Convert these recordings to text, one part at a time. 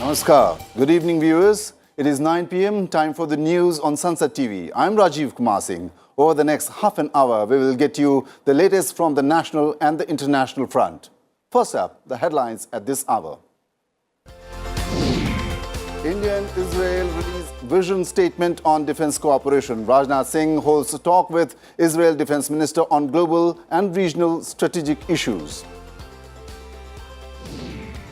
Namaskar. Good evening, viewers. It is 9 p.m. Time for the news on Sansad TV. I'm Rajiv Kumar Singh. Over the next half an hour, we will get you the latest from the national and the international front. First up, the headlines at this hour. India and Israel release vision statement on defense cooperation. Rajnath Singh holds a talk with Israel Defense Minister on global and regional strategic issues.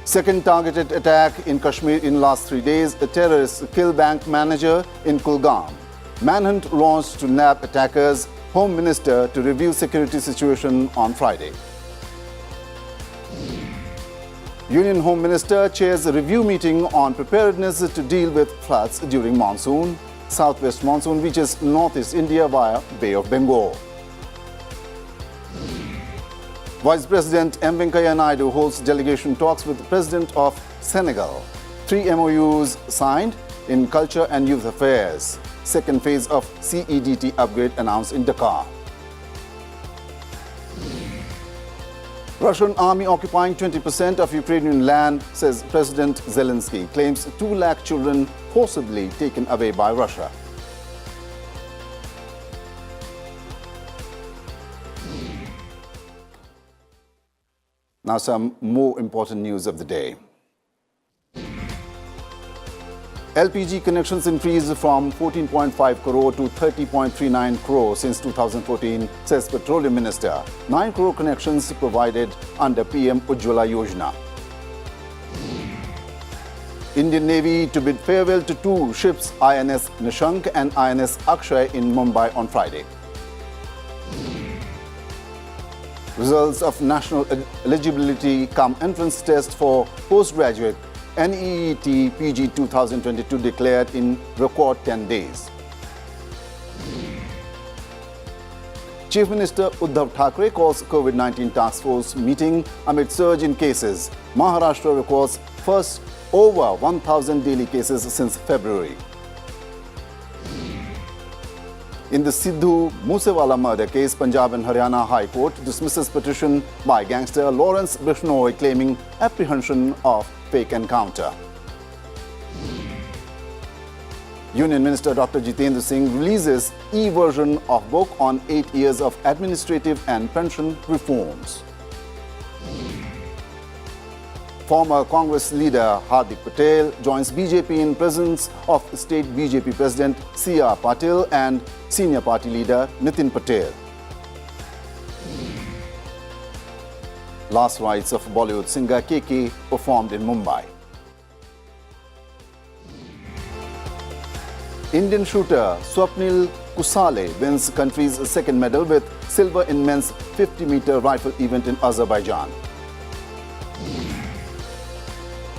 Second targeted attack in Kashmir in last 3 days. The terrorists kill bank manager in Kulgam. Manhunt launched to nab attackers. Home Minister to review security situation on Friday. Union Home Minister chairs a review meeting on preparedness to deal with floods during monsoon. Southwest monsoon reaches northeast India via Bay of Bengal. Vice President M. Venkaiah Naidu holds delegation talks with the President of Senegal. 3 MOUs signed in culture and youth affairs. Second phase of CEDT upgrade announced in Dakar. Russian army occupying 20% of Ukrainian land, says President Zelensky. Claims 2 lakh children forcibly taken away by Russia. Now some more important news of the day. LPG connections increased from 14.5 crore to 30.39 crore since 2014, says Petroleum Minister. 9 crore connections provided under PM Ujjwala Yojana. Indian Navy to bid farewell to 2 ships, INS Nishank and INS Akshay in Mumbai on Friday. Results of National Eligibility cum Entrance Test for Postgraduate NEET PG 2022 declared in record 10 days. Chief Minister Uddhav Thackeray calls COVID-19 task force meeting amid surge in cases. Maharashtra records first over 1,000 daily cases since February. In the Sidhu Moosewala murder case, Punjab and Haryana High Court dismisses petition by gangster Lawrence Bishnoi claiming apprehension of fake encounter. Union Minister Dr. Jitendra Singh releases e-version of book on 8 years of administrative and pension reforms. Former Congress leader HARDIK Patel joins BJP in presence of State BJP President C.R. Patil and Senior Party Leader Nitin Patel. Last rites of Bollywood singer KK performed in Mumbai. Indian shooter SWAPNIL KUSALE wins country's second medal with silver in men's 50-meter rifle event in Azerbaijan.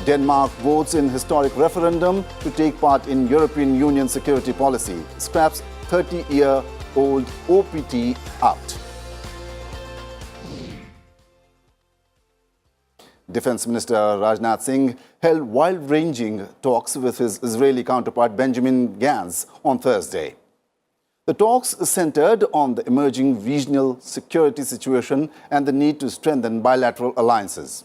Denmark votes in historic referendum to take part in European Union security policy. Scraps 30-year-old OPT out. Defense Minister Rajnath Singh held wide-ranging talks with his Israeli counterpart Benjamin Gantz on Thursday. The talks centered on the emerging regional security situation and the need to strengthen bilateral alliances.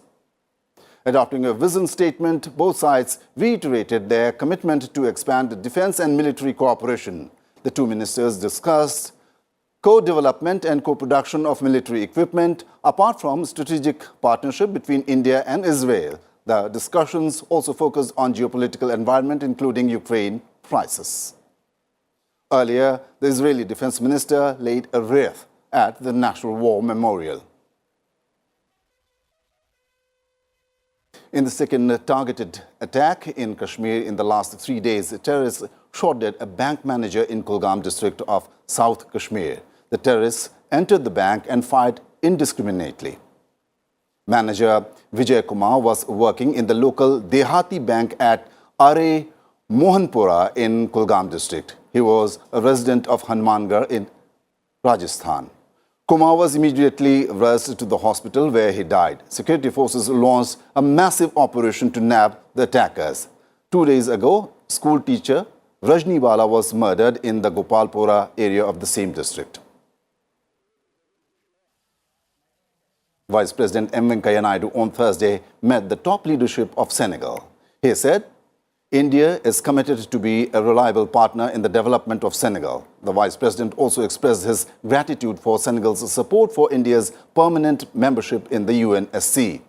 Adopting a vision statement, both sides reiterated their commitment to expand defense and military cooperation. The 2 ministers discussed co-development and co-production of military equipment, apart from strategic partnership between India and Israel. The discussions also focused on geopolitical environment, including Ukraine crisis. Earlier, the Israeli Defense Minister laid a wreath at the National War Memorial. In the second targeted attack in Kashmir in the last 3 days, terrorists shot dead a bank manager in Kulgam district of South Kashmir. The terrorists entered the bank and fired indiscriminately. Manager Vijay Kumar was working in the local Dehati bank at Are Mohanpura in Kulgam district. He was a resident of Hanumangarh in Rajasthan. Kumar was immediately rushed to the hospital where he died. Security forces launched a massive operation to nab the attackers. 2 days ago, school teacher Rajni Bala was murdered in the Gopalpura area of the same district. Vice President M. Venkaiah Naidu on Thursday met the top leadership of Senegal. He said India is committed to be a reliable partner in the development of Senegal. The Vice President also expressed his gratitude for Senegal's support for India's permanent membership in the UNSC.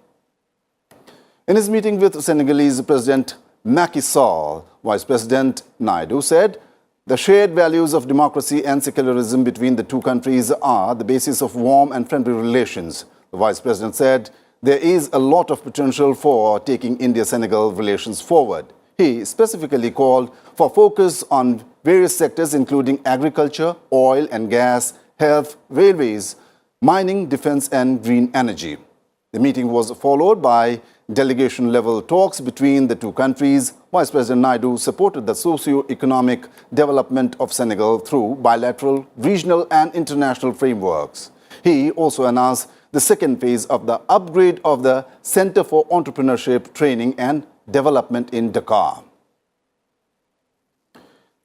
In his meeting with Senegalese President Macky Sall, Vice President Naidu said, "The shared values of democracy and secularism between the two countries are the basis of warm and friendly relations." The Vice President said, "There is a lot of potential for taking India-Senegal relations forward." He specifically called for focus on various sectors including agriculture, oil and gas, health, railways, mining, defense and green energy. The meeting was followed by delegation-level talks between the two countries. Vice President Naidu supported the socio-economic development of Senegal through bilateral, regional and international frameworks. He also announced the second phase of the upgrade of the Center for Entrepreneurship, Training and Development in Dakar.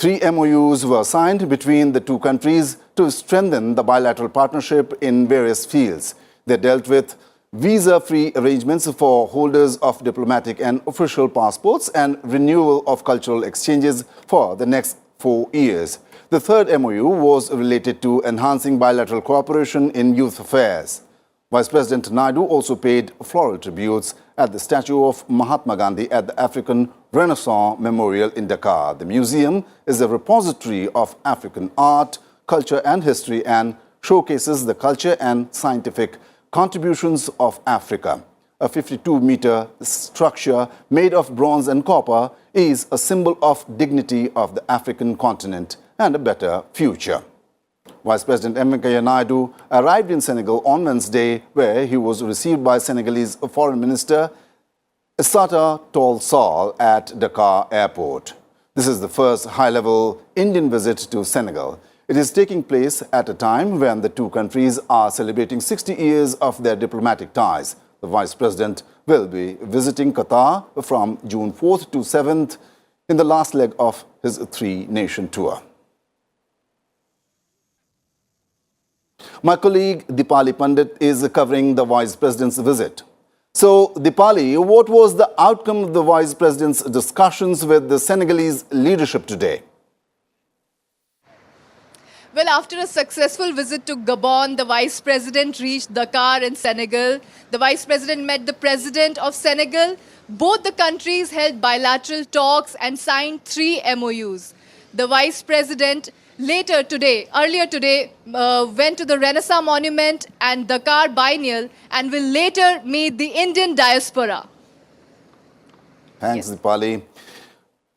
3 MOUs were signed between the two countries to strengthen the bilateral partnership in various fields. They dealt with visa-free arrangements for holders of diplomatic and official passports and renewal of cultural exchanges for the next 4 years. The third MOU was related to enhancing bilateral cooperation in youth affairs. Vice President Naidu also paid floral tributes at the statue of Mahatma Gandhi at the African Renaissance Memorial in Dakar. The museum is a repository of African art, culture and history and showcases the culture and scientific contributions of Africa. A 52-meter structure made of bronze and copper is a symbol of dignity of the African continent and a better future. Vice President M. Naidu arrived in Senegal on Wednesday, where he was received by Senegalese Foreign Minister Issata Tall Sall at Dakar Airport. This is the first high-level Indian visit to Senegal. It is taking place at a time when the two countries are celebrating 60 years of their diplomatic ties. The Vice President will be visiting Qatar from June 4th to 7th in the last leg of his 3-nation tour. My colleague Dipali Pandit is covering the Vice President's visit. So, Dipali, what was the outcome of the Vice President's discussions with the Senegalese leadership today? Well, after a successful visit to Gabon, the Vice President reached Dakar in Senegal. The Vice President met the President of Senegal. Both the countries held bilateral talks and signed 3 MOUs. The Vice President earlier today, went to the Renaissance Monument and Dakar Biennial and will later meet the Indian diaspora. Thanks, Dipali.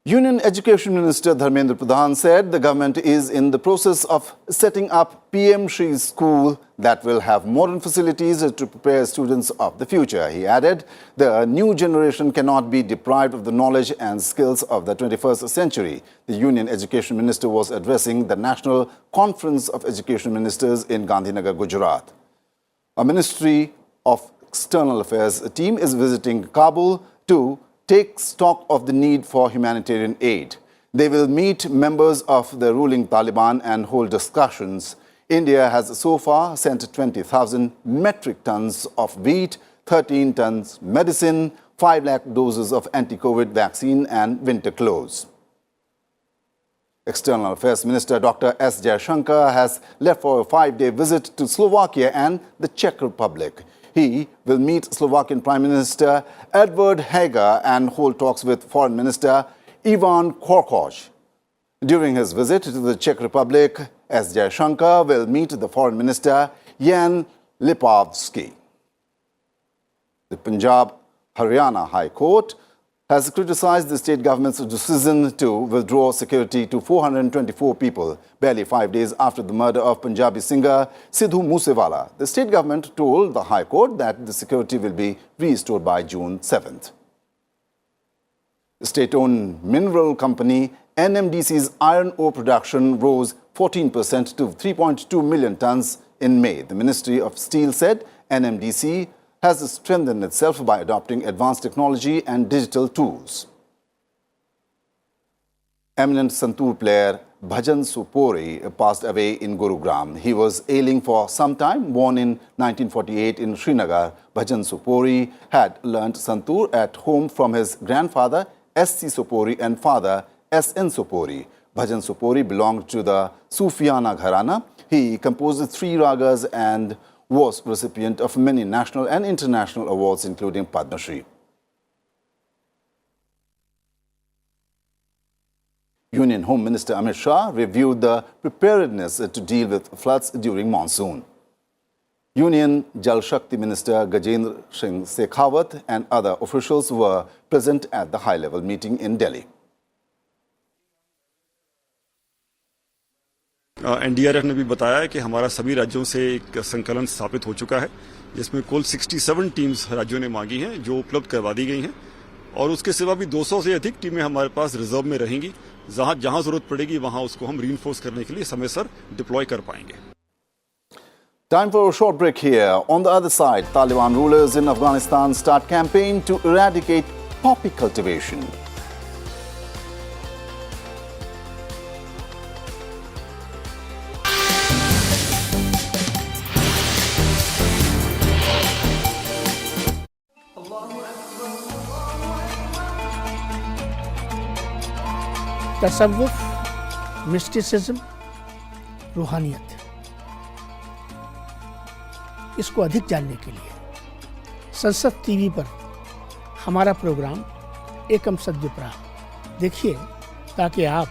Union Education Minister Dharmendra Pradhan said the government is in the process of setting up PM Shri School that will have modern facilities to prepare students of the future. He added, the new generation cannot be deprived of the knowledge and skills of the 21st century. The Union Education Minister was addressing the National Conference of Education Ministers in Gandhinagar, Gujarat. A Ministry of External Affairs team is visiting Kabul to take stock of the need for humanitarian aid. They will meet members of the ruling Taliban and hold discussions. India has so far sent 20,000 metric tons of wheat, 13 tons medicine, 5 lakh doses of anti-COVID vaccine and winter clothes. External Affairs Minister Dr. S. Jaishankar has left for a 5-day visit to Slovakia and the Czech Republic. He will meet Slovakian Prime Minister Edvard Heger and hold talks with Foreign Minister Ivan Korkoj. During his visit to the Czech Republic, S. Jaishankar will meet the Foreign Minister Jan Lipavsky. The Punjab Haryana High Court has criticized the state government's decision to withdraw security to 424 people, barely 5 days after the murder of Punjabi singer Sidhu Moosewala. The state government told the High Court that the security will be restored by June 7th. The state-owned mineral company NMDC's iron ore production rose 14% to 3.2 million tons in May. The Ministry of Steel said NMDC has strengthened itself by adopting advanced technology and digital tools. Eminent Santoor player Bhajan Supori passed away in Gurugram. He was ailing for some time. Born in 1948 in Srinagar, Bhajan Supori had learnt Santoor at home from his grandfather S.C. Sopori and father S.N. Sopori. Bhajan Sopori belonged to the Sufiana Gharana. He composed 3 ragas and was recipient of many national and international awards, including Padma Shri. Union Home Minister Amit Shah reviewed the preparedness to deal with floods during monsoon. Union Jal Shakti Minister Gajendra Singh Shekhawat and other officials were present at the high-level meeting in Delhi. NDRF ने भी बताया है कि हमारा सभी राज्यों से एक संकलन स्थापित हो चुका है, जिसमें कुल 67 टीम्स राज्यों ने मांगी हैं, जो उपलब्ध करवा दी गई हैं, और उसके सिवा भी 200 से अधिक टीमें हमारे पास रिजर्व में रहेंगी. जहां जरूरत पड़ेगी वहां उसको हम रीइंफोर्स करने के लिए समय सर डिप्लॉय कर पाएंगे. Time for a short break here. On the other side, Taliban rulers in Afghanistan start campaign to eradicate poppy cultivation. तसव्वुफ, मिस्टिसिज्म, रूहानियत, इसको अधिक जानने के लिए संसद टीवी पर हमारा प्रोग्राम एकम सद्विप्राह देखिए, ताकि आप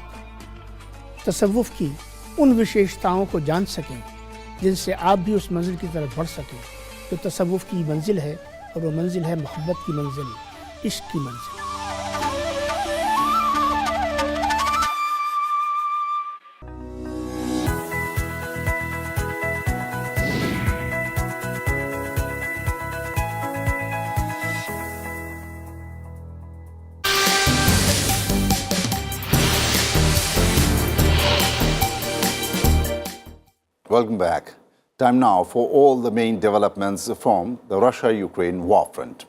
तसव्वुफ की उन विशेषताओं को जान सकें जिनसे आप भी उस मंजिल की तरफ बढ़ सकें जो तसव्वुफ की मंजिल है, और वो मंजिल है मोहब्बत की मंजिल, इश्क की मंजिल. Welcome back. Time now for all the main developments from the Russia-Ukraine war front.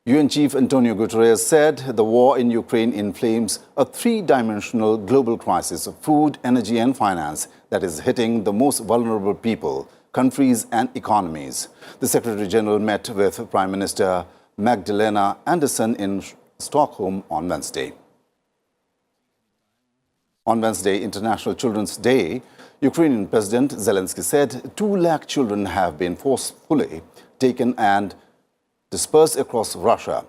UN Chief Antonio Guterres said the war in Ukraine inflames a 3-dimensional global crisis of food, energy and finance that is hitting the most vulnerable people, countries and economies. The Secretary General met with Prime Minister Magdalena Andersson in Stockholm on Wednesday. On Wednesday, International Children's Day, Ukrainian President Zelensky said 2 lakh children have been forcefully taken and dispersed across Russia.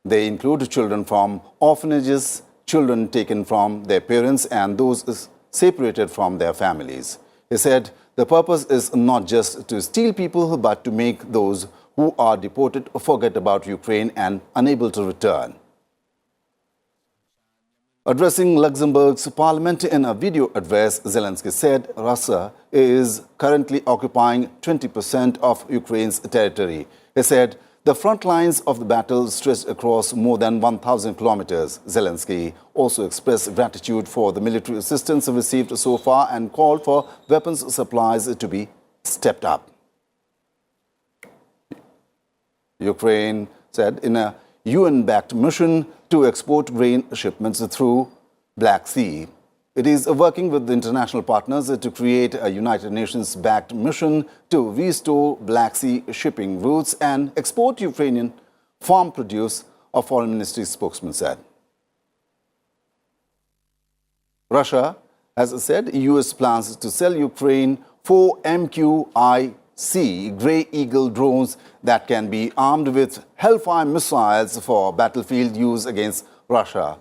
They include children from orphanages, children taken from their parents and those separated from their families. He said the purpose is not just to steal people, but to make those who are deported forget about Ukraine and unable to return. Addressing Luxembourg's parliament in a video address, Zelensky said Russia is currently occupying 20% of Ukraine's territory. He said the front lines of the battle stretched across more than 1,000 kilometers. Zelensky also expressed gratitude for the military assistance received so far and called for weapons supplies to be stepped up. Ukraine said in a UN-backed mission to export grain shipments through Black Sea. It is working with the international partners to create a United Nations-backed mission to restore Black Sea shipping routes and export Ukrainian farm produce, a foreign ministry spokesman said. Russia has said US plans to sell Ukraine 4 MQIC Grey Eagle drones that can be armed with Hellfire missiles for battlefield use against Russia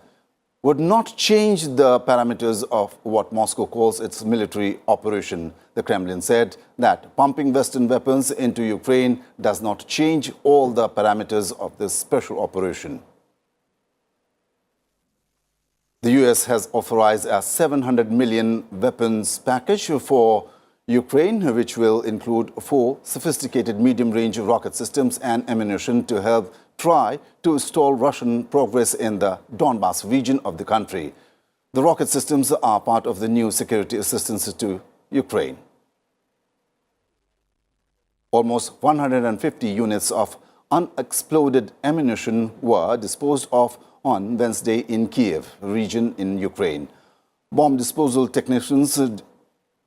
would not change the parameters of what Moscow calls its military operation. The Kremlin said that pumping Western weapons into Ukraine does not change all the parameters of this special operation. The US has authorized a $700 million weapons package for Ukraine, which will include 4 sophisticated medium-range rocket systems and ammunition to help try to stall Russian progress in the Donbas region of the country. The rocket systems are part of the new security assistance to Ukraine. Almost 150 units of unexploded ammunition were disposed of on Wednesday in Kiev region in Ukraine. Bomb disposal technicians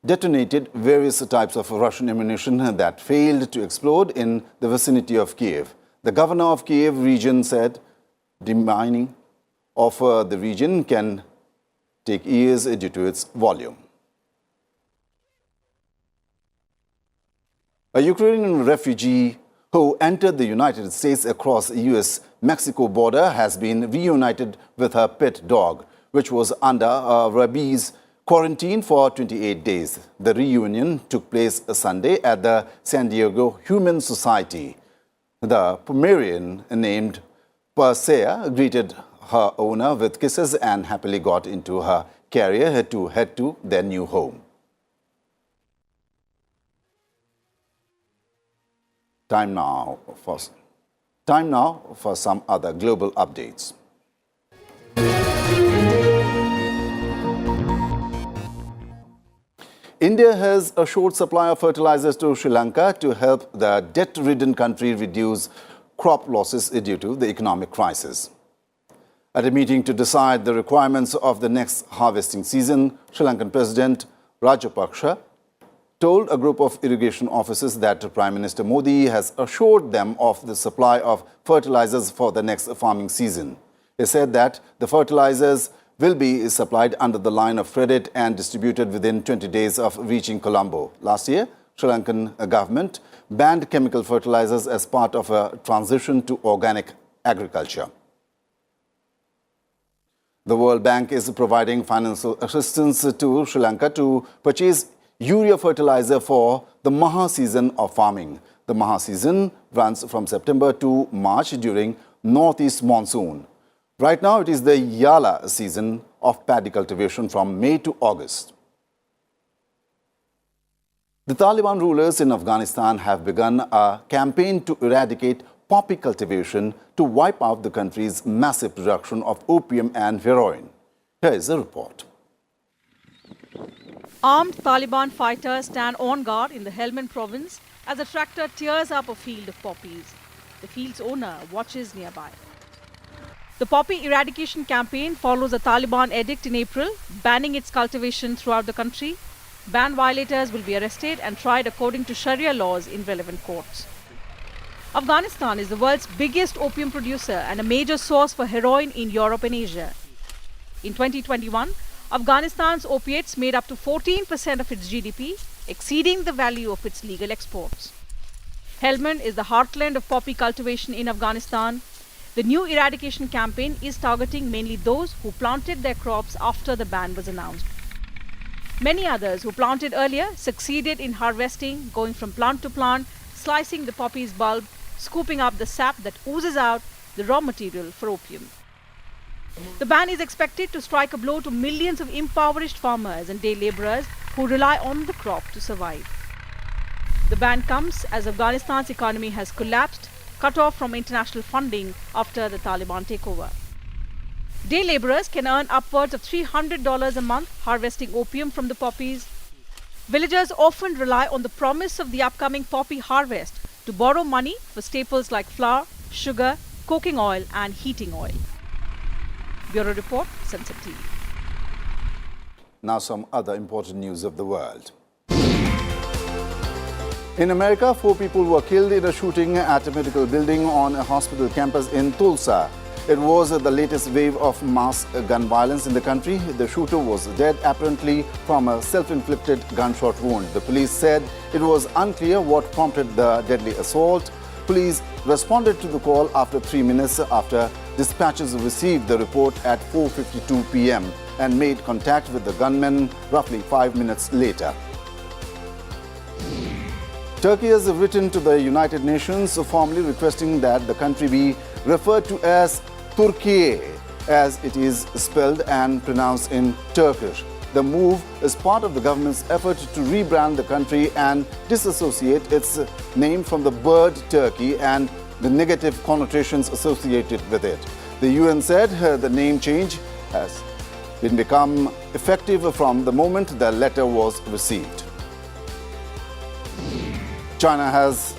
detonated various types of Russian ammunition that failed to explode in the vicinity of Kiev. The governor of Kiev region said demining of the region can take years due to its volume. A Ukrainian refugee who entered the United States across the US-Mexico border has been reunited with her pet dog, which was under a rabies quarantine for 28 days. The reunion took place Sunday at the San Diego Humane Society. The Pomeranian named Persea greeted her owner with kisses and happily got into her carrier to head to their new home. Time now for some other global updates. India has a short supply of fertilizers to Sri Lanka to help the debt-ridden country reduce crop losses due to the economic crisis. At a meeting to decide the requirements of the next harvesting season, Sri Lankan President Rajapaksa told a group of irrigation officers that Prime Minister Modi has assured them of the supply of fertilizers for the next farming season. He said that the fertilizers will be supplied under the line of credit and distributed within 20 days of reaching Colombo. Last year, Sri Lankan government banned chemical fertilizers as part of a transition to organic agriculture. The World Bank is providing financial assistance to Sri Lanka to purchase urea fertilizer for the Maha season of farming. The Maha season runs from September to March during northeast monsoon. Right now, it is the Yala season of paddy cultivation from May to August. The Taliban rulers in Afghanistan have begun a campaign to eradicate poppy cultivation to wipe out the country's massive production of opium and heroin. Here is a report. Armed Taliban fighters stand on guard in the Helmand province as a tractor tears up a field of poppies. The field's owner watches nearby. The poppy eradication campaign follows a Taliban edict in April, banning its cultivation throughout the country. Ban violators will be arrested and tried according to Sharia laws in relevant courts. Afghanistan is the world's biggest opium producer and a major source for heroin in Europe and Asia. In 2021, Afghanistan's opiates made up to 14% of its GDP, exceeding the value of its legal exports. Helmand is the heartland of poppy cultivation in Afghanistan. The new eradication campaign is targeting mainly those who planted their crops after the ban was announced. Many others who planted earlier succeeded in harvesting, going from plant to plant, slicing the poppy's bulb, scooping up the sap that oozes out, the raw material for opium. The ban is expected to strike a blow to millions of impoverished farmers and day laborers who rely on the crop to survive. The ban comes as Afghanistan's economy has collapsed, cut off from international funding after the Taliban takeover. Day laborers can earn upwards of $300 a month harvesting opium from the poppies. Villagers often rely on the promise of the upcoming poppy harvest to borrow money for staples like flour, sugar, cooking oil and heating oil. Bureau Report, Sansad TV. Now some other important news of the world. In America, 4 people were killed in a shooting at a medical building on a hospital campus in Tulsa. It was the latest wave of mass gun violence in the country. The shooter was dead, apparently from a self-inflicted gunshot wound. The police said it was unclear what prompted the deadly assault. Police responded to the call after 3 minutes after dispatchers received the report at 4:52 p.m. and made contact with the gunman roughly 5 minutes later. Turkey has written to the United Nations formally requesting that the country be referred to as Turkiye, as it is spelled and pronounced in Turkish. The move is part of the government's effort to rebrand the country and disassociate its name from the bird turkey and the negative connotations associated with it. The UN said the name change has become effective from the moment the letter was received. China has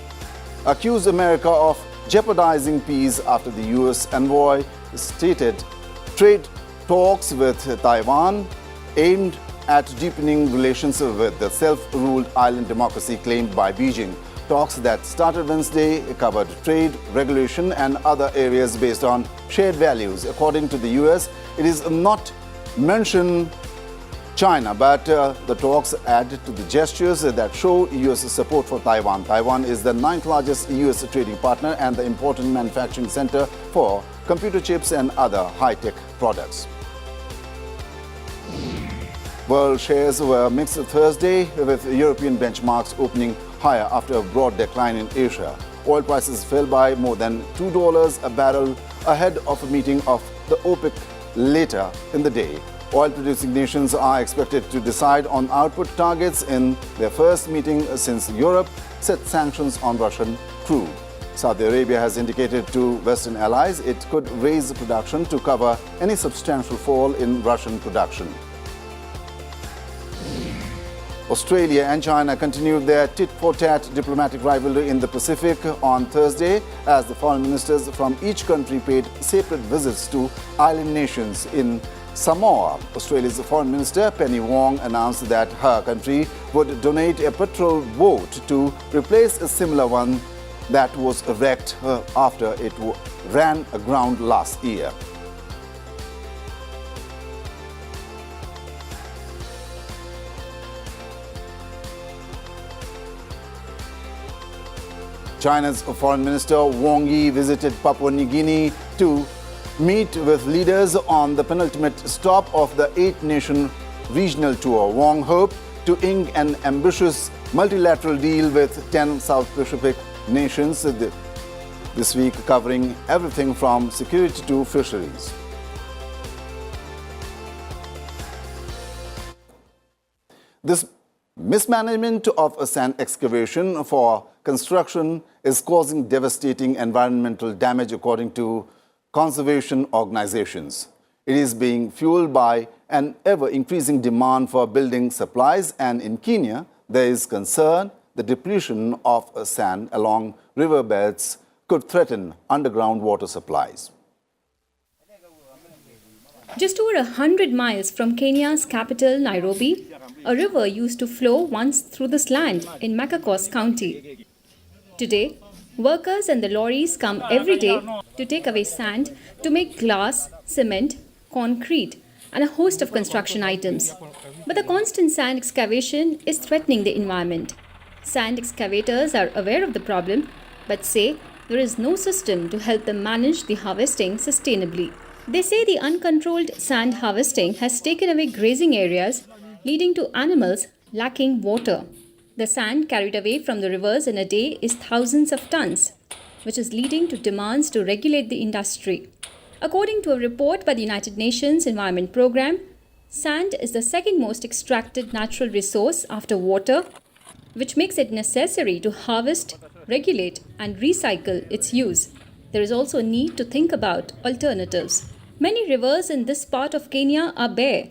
accused America of jeopardizing peace after the US envoy stated trade talks with Taiwan aimed at deepening relations with the self-ruled island democracy claimed by Beijing. Talks that started Wednesday covered trade, regulation and other areas based on shared values. According to the US, it is not mentioned China, but the talks add to the gestures that show US support for Taiwan. Taiwan is the 9th largest US trading partner and the important manufacturing center for computer chips and other high-tech products. World shares were mixed Thursday, with European benchmarks opening higher after a broad decline in Asia. Oil prices fell by more than $2 a barrel ahead of a meeting of the OPEC later in the day. Oil-producing nations are expected to decide on output targets in their first meeting since Europe set sanctions on Russian crude. Saudi Arabia has indicated to Western allies it could raise production to cover any substantial fall in Russian production. Australia and China continued their tit-for-tat diplomatic rivalry in the Pacific on Thursday as the foreign ministers from each country paid separate visits to island nations. In Samoa, Australia's Foreign Minister Penny Wong announced that her country would donate a patrol boat to replace a similar one that was wrecked after it ran aground last year. China's Foreign Minister Wang Yi visited Papua New Guinea to meet with leaders on the penultimate stop of the 8-nation regional tour. Wang hoped to ink an ambitious multilateral deal with 10 South Pacific nations this week, covering everything from security to fisheries. This mismanagement of a sand excavation for construction is causing devastating environmental damage, according to conservation organizations. It is being fueled by an ever-increasing demand for building supplies, and in Kenya, there is concern the depletion of sand along riverbeds could threaten underground water supplies. Just over 100 miles from Kenya's capital, Nairobi, a river used to flow once through this land in Machakos County. Today, workers and the lorries come every day to take away sand to make glass, cement, concrete, and a host of construction items. But the constant sand excavation is threatening the environment. Sand excavators are aware of the problem, but say there is no system to help them manage the harvesting sustainably. They say the uncontrolled sand harvesting has taken away grazing areas, leading to animals lacking water. The sand carried away from the rivers in a day is thousands of tons, which is leading to demands to regulate the industry. According to a report by the United Nations Environment Programme, sand is the second most extracted natural resource after water, which makes it necessary to harvest, regulate, and recycle its use. There is also a need to think about alternatives. Many rivers in this part of Kenya are bare,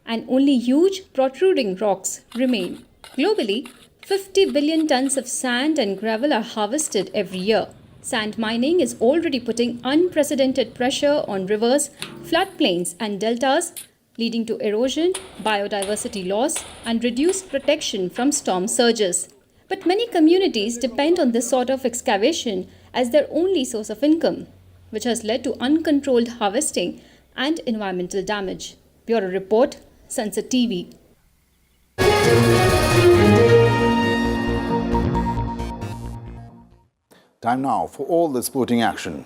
and only huge protruding rocks remain. Globally, 50 billion tons of sand and gravel are harvested every year. Sand mining is already putting unprecedented pressure on rivers, floodplains, and deltas, leading to erosion, biodiversity loss, and reduced protection from storm surges. But many communities depend on this sort of excavation as their only source of income, which has led to uncontrolled harvesting and environmental damage. Bureau Report, Sansad TV. Time now for all the sporting action.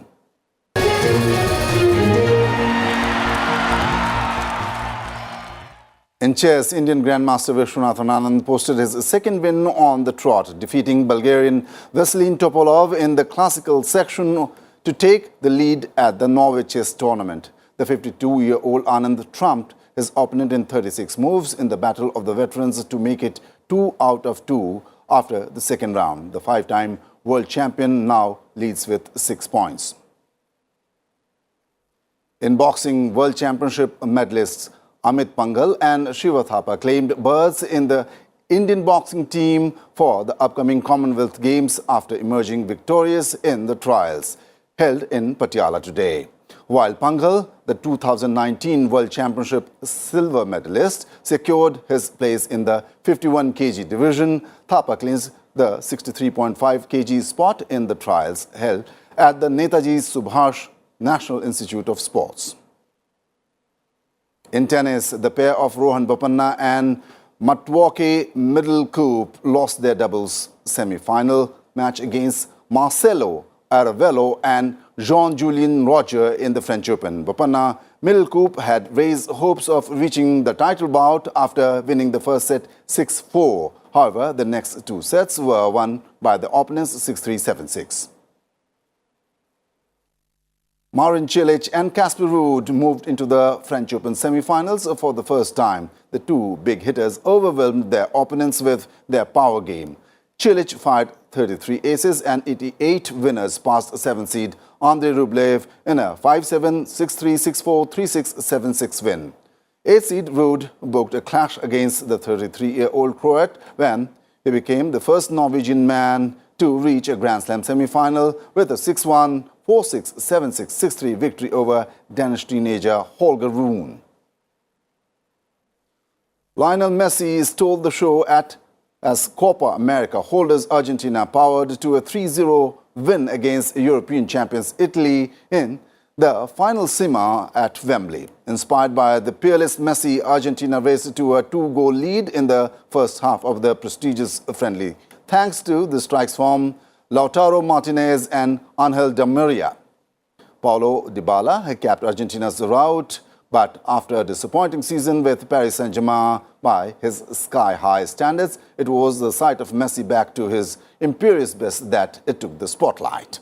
In chess, Indian Grandmaster Vishwanathan Anand posted his second win on the trot, defeating Bulgarian Vasilin Topolov in the classical section to take the lead at the Norway Chess Tournament. The 52-year-old Anand trumped his opponent in 36 moves in the Battle of the Veterans to make it 2 out of 2 after the second round. The 5-time world champion now leads with 6 points. In boxing, World Championship medalists Amit Pangal and Shiva claimed berths in the Indian boxing team for the upcoming Commonwealth Games after emerging victorious in the trials held in Patiala today. while Panghal, the 2019 World Championship silver medalist, secured his place in the 51 kg division. Thapa clinched the 63.5 kg spot in the trials held at the Netaji Subhash National Institute of Sports. In tennis, the pair of Rohan Bopanna and Matwake Middlecoop lost their doubles semi-final match against Marcelo Aravello and Jean-Julien Roger in the French Open. Bopanna Middlecoop had raised hopes of reaching the title bout after winning the first set 6-4. However, the next two sets were won by the opponents 6-3, 7-6. Marin Cilic and Casper Ruud moved into the French Open semi-finals for the first time. The two big hitters overwhelmed their opponents with their power game. Cilic fired 33 aces and 88 winners past 7 seed Andrei Rublev in a 5-7, 6-3, 6-4, 3-6, 7-6 win. 8 seed Ruud booked a clash against the 33-year-old Croat when he became the first Norwegian man to reach a Grand Slam semi-final with a 6-1, 4-6, 7-6, 6-3 victory over Danish teenager Holger Rune. Lionel Messi stole the show as Copa America holders Argentina powered to a 3-0 win against European champions Italy in the final sima at Wembley. Inspired by the peerless Messi, Argentina raced to a 2-goal lead in the first half of the prestigious friendly, thanks to the strikes from Lautaro Martinez and Angel Di Maria. Paulo Dybala had capped Argentina's rout, but after a disappointing season with Paris Saint-Germain by his sky-high standards, it was the sight of Messi back to his imperious best that it took the spotlight.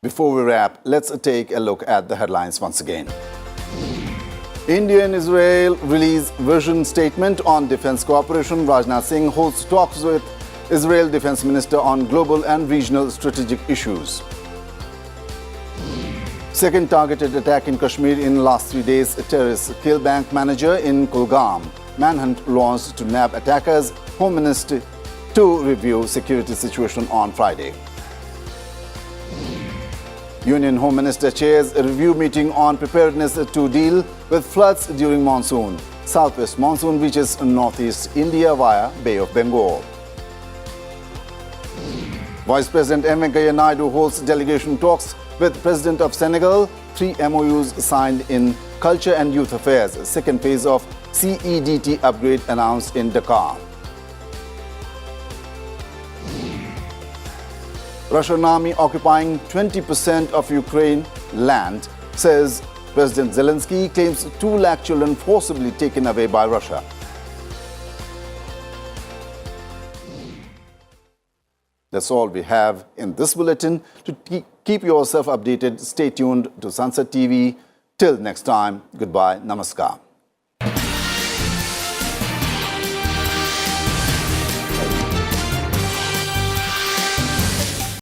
Before we wrap, let's take a look at the headlines once again. India and Israel release vision statement on defense cooperation. Rajnath Singh holds talks with Israel Defense Minister on global and regional strategic issues. Second targeted attack in Kashmir in last 3 days. Terrorists kill bank manager in Kulgam. Manhunt launched to nab attackers. Home Minister to review security situation on Friday. Union Home Minister chairs a review meeting on preparedness to deal with floods during monsoon. Southwest monsoon reaches northeast India via Bay of Bengal. Vice President M. Venkaiah Naidu holds delegation talks with President of Senegal. 3 MOUs signed in culture and youth affairs. Second phase of CEDT upgrade announced in Dakar. Russian army occupying 20% of Ukraine land, says President Zelensky, claims 2 lakh children forcibly taken away by Russia. That's all we have in this bulletin. To keep yourself updated, stay tuned to Sansad TV. Till next time, goodbye, namaskar.